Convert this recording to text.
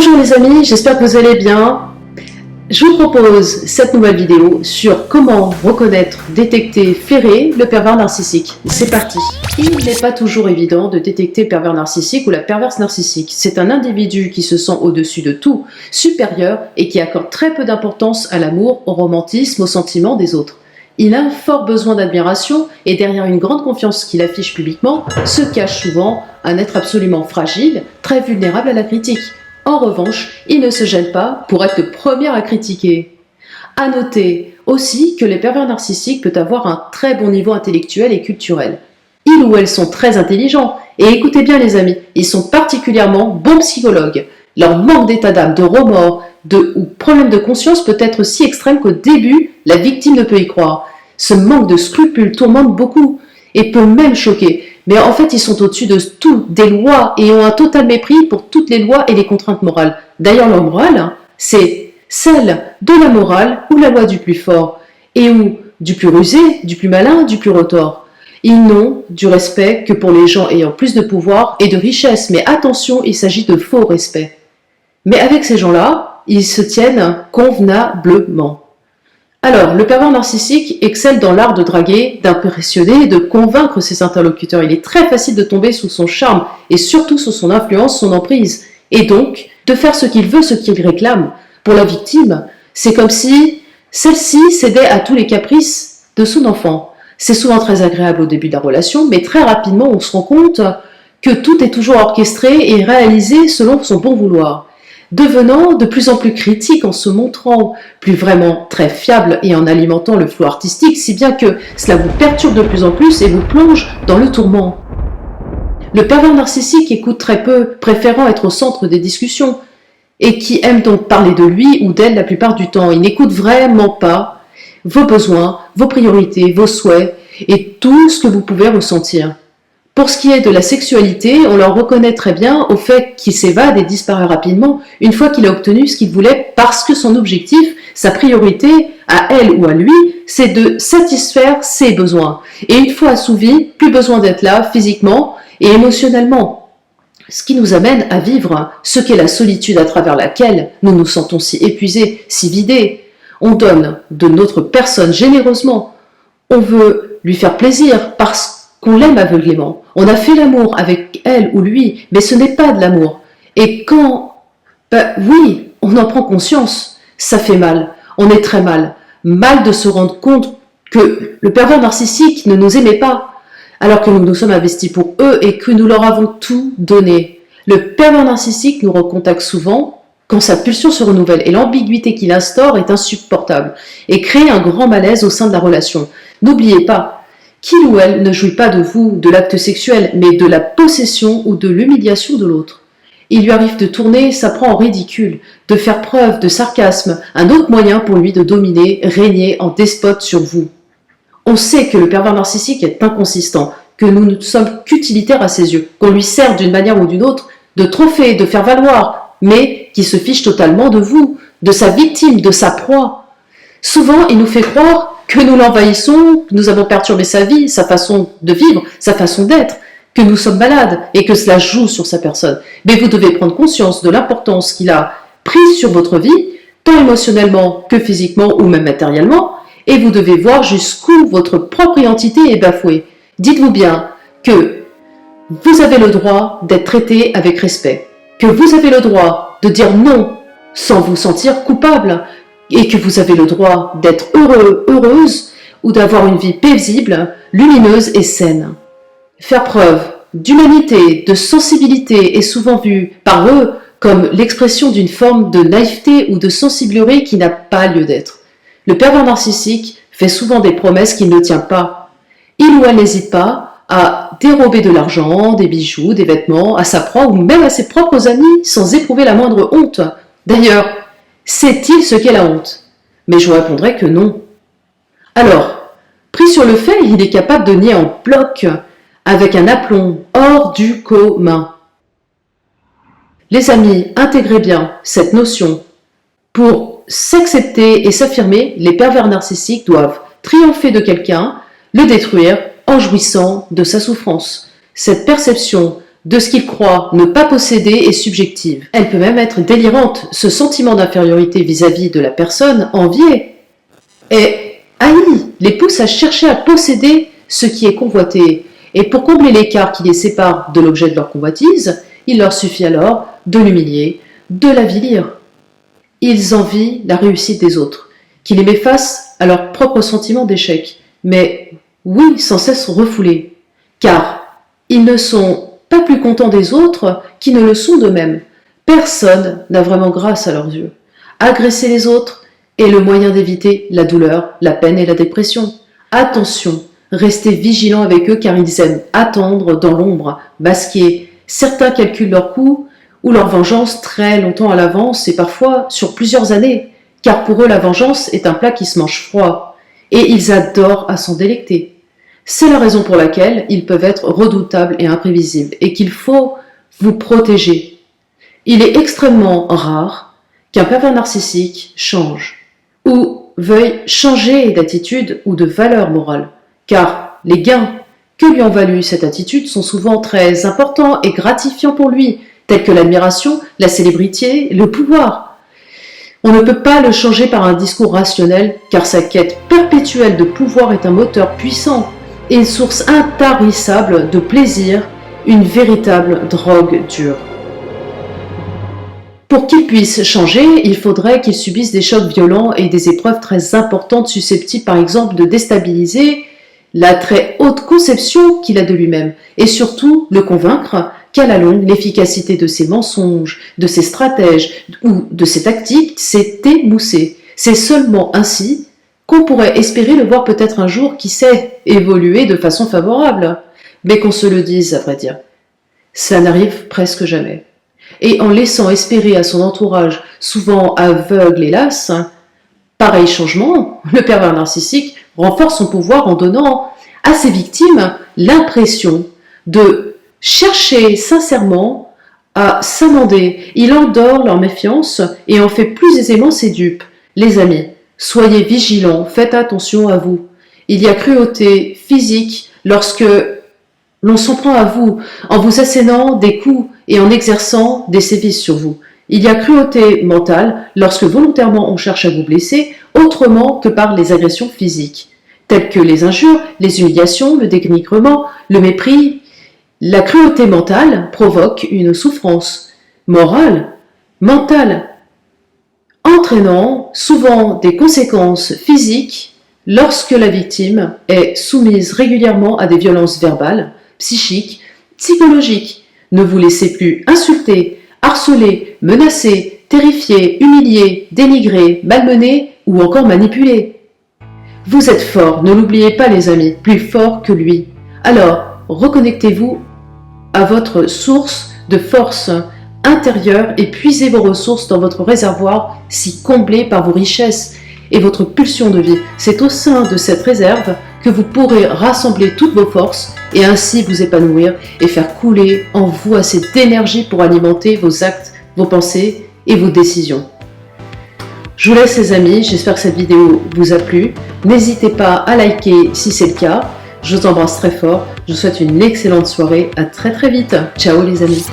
Bonjour les amis, j'espère que vous allez bien. Je vous propose cette nouvelle vidéo sur comment reconnaître, détecter, flairer le pervers narcissique. C'est parti. Il n'est pas toujours évident de détecter le pervers narcissique ou la perverse narcissique. C'est un individu qui se sent au-dessus de tout, supérieur et qui accorde très peu d'importance à l'amour, au romantisme, aux sentiments des autres. Il a un fort besoin d'admiration et derrière une grande confiance qu'il affiche publiquement se cache souvent un être absolument fragile, très vulnérable à la critique. En revanche, il ne se gêne pas pour être le premier à critiquer. À noter aussi que les pervers narcissiques peuvent avoir un très bon niveau intellectuel et culturel. Ils ou elles sont très intelligents, et écoutez bien les amis, ils sont particulièrement bons psychologues. Leur manque d'état d'âme, de remords, ou problème de conscience peut être si extrême qu'au début, la victime ne peut y croire. Ce manque de scrupules tourmente beaucoup, et peut même choquer. Mais en fait, ils sont au-dessus de tout, des lois, et ont un total mépris pour toutes les lois et les contraintes morales. D'ailleurs, leur morale, c'est celle de la morale ou la loi du plus fort, et ou du plus rusé, du plus malin, du plus retors. Ils n'ont du respect que pour les gens ayant plus de pouvoir et de richesse, mais attention, il s'agit de faux respect. Mais avec ces gens-là, ils se tiennent convenablement. Alors, le pervers narcissique excelle dans l'art de draguer, d'impressionner et de convaincre ses interlocuteurs. Il est très facile de tomber sous son charme et surtout sous son influence, son emprise. Et donc, de faire ce qu'il veut, ce qu'il réclame. Pour la victime, c'est comme si celle-ci cédait à tous les caprices de son enfant. C'est souvent très agréable au début de la relation, mais très rapidement, on se rend compte que tout est toujours orchestré et réalisé selon son bon vouloir. Devenant de plus en plus critique en se montrant plus vraiment très fiable et en alimentant le flot artistique, si bien que cela vous perturbe de plus en plus et vous plonge dans le tourment. Le pervers narcissique écoute très peu, préférant être au centre des discussions, et qui aime donc parler de lui ou d'elle la plupart du temps. Il n'écoute vraiment pas vos besoins, vos priorités, vos souhaits et tout ce que vous pouvez ressentir. Pour ce qui est de la sexualité, on le reconnaît très bien au fait qu'il s'évade et disparaît rapidement une fois qu'il a obtenu ce qu'il voulait parce que son objectif, sa priorité à elle ou à lui, c'est de satisfaire ses besoins. Et une fois assouvi, plus besoin d'être là physiquement et émotionnellement. Ce qui nous amène à vivre ce qu'est la solitude à travers laquelle nous nous sentons si épuisés, si vidés. On donne de notre personne généreusement. On veut lui faire plaisir parce qu'on l'aime aveuglément. On a fait l'amour avec elle ou lui, mais ce n'est pas de l'amour. Et quand, oui, on en prend conscience, ça fait mal. On est très mal. Mal de se rendre compte que le pervers narcissique ne nous aimait pas, alors que nous nous sommes investis pour eux et que nous leur avons tout donné. Le pervers narcissique nous recontacte souvent quand sa pulsion se renouvelle et l'ambiguïté qu'il instaure est insupportable et crée un grand malaise au sein de la relation. N'oubliez pas, qu'il ou elle ne jouit pas de vous, de l'acte sexuel, mais de la possession ou de l'humiliation de l'autre. Il lui arrive de tourner sa proie en ridicule, de faire preuve de sarcasme, un autre moyen pour lui de dominer, régner en despote sur vous. On sait que le pervers narcissique est inconsistant, que nous ne sommes qu'utilitaires à ses yeux, qu'on lui sert d'une manière ou d'une autre de trophée, de faire valoir, mais qui se fiche totalement de vous, de sa victime, de sa proie. Souvent, il nous fait croire que nous l'envahissons, que nous avons perturbé sa vie, sa façon de vivre, sa façon d'être, que nous sommes malades et que cela joue sur sa personne. Mais vous devez prendre conscience de l'importance qu'il a prise sur votre vie, tant émotionnellement que physiquement ou même matériellement, et vous devez voir jusqu'où votre propre identité est bafouée. Dites-vous bien que vous avez le droit d'être traité avec respect, que vous avez le droit de dire non sans vous sentir coupable, et que vous avez le droit d'être heureux, heureuse, ou d'avoir une vie paisible, lumineuse et saine. Faire preuve d'humanité, de sensibilité est souvent vu par eux comme l'expression d'une forme de naïveté ou de sensiblerie qui n'a pas lieu d'être. Le pervers narcissique fait souvent des promesses qu'il ne tient pas. Il ou elle n'hésite pas à dérober de l'argent, des bijoux, des vêtements, à sa proie ou même à ses propres amis sans éprouver la moindre honte. D'ailleurs, sait-il ce qu'est la honte? Mais je vous répondrai que non. Alors, pris sur le fait, il est capable de nier en bloc avec un aplomb hors du commun. Les amis, intégrez bien cette notion. Pour s'accepter et s'affirmer, les pervers narcissiques doivent triompher de quelqu'un, le détruire en jouissant de sa souffrance. Cette perception de ce qu'il croit ne pas posséder est subjective. Elle peut même être délirante. Ce sentiment d'infériorité vis-à-vis de la personne enviée et haï les pousse à chercher à posséder ce qui est convoité. Et pour combler l'écart qui les sépare de l'objet de leur convoitise, il leur suffit alors de l'humilier, de l'avilir. Ils envient la réussite des autres, qui les met face à leur propre sentiment d'échec, mais oui, sans cesse refoulés, car ils ne sont pas plus contents des autres qui ne le sont d'eux-mêmes. Personne n'a vraiment grâce à leurs yeux. Agresser les autres est le moyen d'éviter la douleur, la peine et la dépression. Attention, restez vigilants avec eux car ils aiment attendre dans l'ombre, masquer. Certains calculent leurs coups ou leur vengeance très longtemps à l'avance et parfois sur plusieurs années, car pour eux la vengeance est un plat qui se mange froid, et ils adorent à s'en délecter. C'est la raison pour laquelle ils peuvent être redoutables et imprévisibles, et qu'il faut vous protéger. Il est extrêmement rare qu'un pervers narcissique change, ou veuille changer d'attitude ou de valeur morale, car les gains que lui ont valu cette attitude sont souvent très importants et gratifiants pour lui, tels que l'admiration, la célébrité, le pouvoir. On ne peut pas le changer par un discours rationnel, car sa quête perpétuelle de pouvoir est un moteur puissant et une source intarissable de plaisir, une véritable drogue dure. Pour qu'il puisse changer, il faudrait qu'il subisse des chocs violents et des épreuves très importantes susceptibles par exemple de déstabiliser la très haute conception qu'il a de lui-même et surtout le convaincre qu'à la longue, l'efficacité de ses mensonges, de ses stratèges ou de ses tactiques s'est émoussée. C'est seulement ainsi qu'on pourrait espérer le voir peut-être un jour, qui sait, évoluer de façon favorable. Mais qu'on se le dise, à vrai dire, ça n'arrive presque jamais. Et en laissant espérer à son entourage, souvent aveugle hélas, pareil changement, le pervers narcissique renforce son pouvoir en donnant à ses victimes l'impression de chercher sincèrement à s'amender. Il endort leur méfiance et en fait plus aisément ses dupes. Les amis, soyez vigilants, faites attention à vous. Il y a cruauté physique lorsque l'on s'en prend à vous, en vous assénant des coups et en exerçant des sévices sur vous. Il y a cruauté mentale lorsque volontairement on cherche à vous blesser, autrement que par les agressions physiques, telles que les injures, les humiliations, le dénigrement, le mépris. La cruauté mentale provoque une souffrance morale, mentale, entraînant souvent des conséquences physiques lorsque la victime est soumise régulièrement à des violences verbales, psychiques, psychologiques. Ne vous laissez plus insulter, harceler, menacer, terrifier, humilier, dénigrer, malmener ou encore manipuler. Vous êtes fort, ne l'oubliez pas les amis, plus fort que lui. Alors, reconnectez-vous à votre source de force intérieure et puisez vos ressources dans votre réservoir si comblé par vos richesses et votre pulsion de vie. C'est au sein de cette réserve que vous pourrez rassembler toutes vos forces et ainsi vous épanouir et faire couler en vous assez d'énergie pour alimenter vos actes, vos pensées et vos décisions. Je vous laisse les amis, j'espère que cette vidéo vous a plu. N'hésitez pas à liker si c'est le cas. Je vous embrasse très fort, je vous souhaite une excellente soirée, à très vite. Ciao les amis.